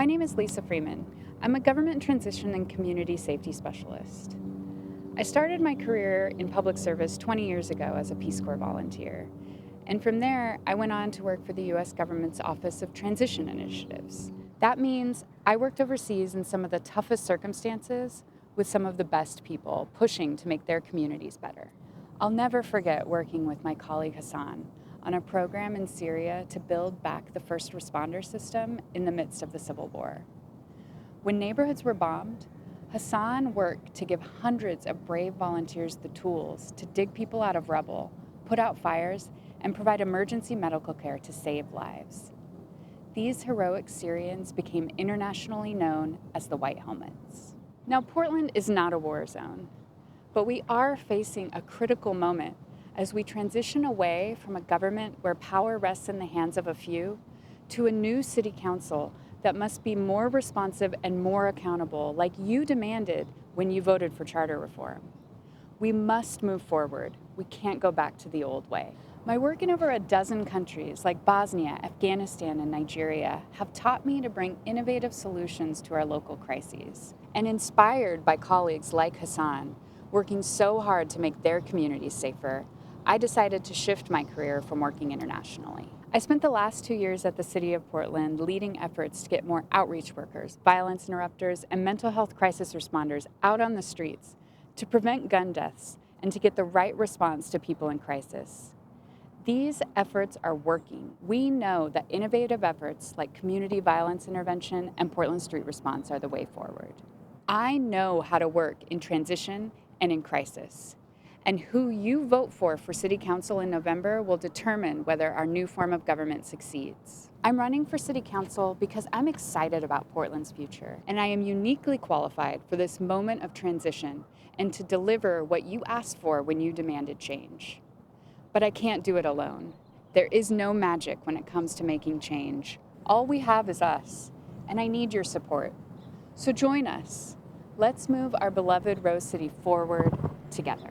My name is Lisa Freeman. I'm a government transition and community safety specialist. I started my career in public service 20 years ago as a Peace Corps volunteer. And from there, I went on to work for the U.S. government's Office of Transition Initiatives. That means I worked overseas in some of the toughest circumstances with some of the best people pushing to make their communities better. I'll never forget working with my colleague Hassan on a program in Syria to build back the first responder system in the midst of the civil war. When neighborhoods were bombed, Hassan worked to give hundreds of brave volunteers the tools to dig people out of rubble, put out fires, and provide emergency medical care to save lives. These heroic Syrians became internationally known as the White Helmets. Now, Portland is not a war zone, but we are facing a critical moment as we transition away from a government where power rests in the hands of a few to a new city council that must be more responsive and more accountable, like you demanded when you voted for charter reform. We must move forward. We can't go back to the old way. My work in over a dozen countries like Bosnia, Afghanistan, and Nigeria have taught me to bring innovative solutions to our local crises. And inspired by colleagues like Hassan, working so hard to make their communities safer, I decided to shift my career from working internationally. I spent the last 2 years at the City of Portland leading efforts to get more outreach workers, violence interrupters, and mental health crisis responders out on the streets to prevent gun deaths and to get the right response to people in crisis. These efforts are working. We know that innovative efforts like community violence intervention and Portland Street Response are the way forward. I know how to work in transition and in crisis. And who you vote for City Council in November will determine whether our new form of government succeeds. I'm running for City Council because I'm excited about Portland's future, and I am uniquely qualified for this moment of transition and to deliver what you asked for when you demanded change. But I can't do it alone. There is no magic when it comes to making change. All we have is us, and I need your support. So join us. Let's move our beloved Rose City forward together.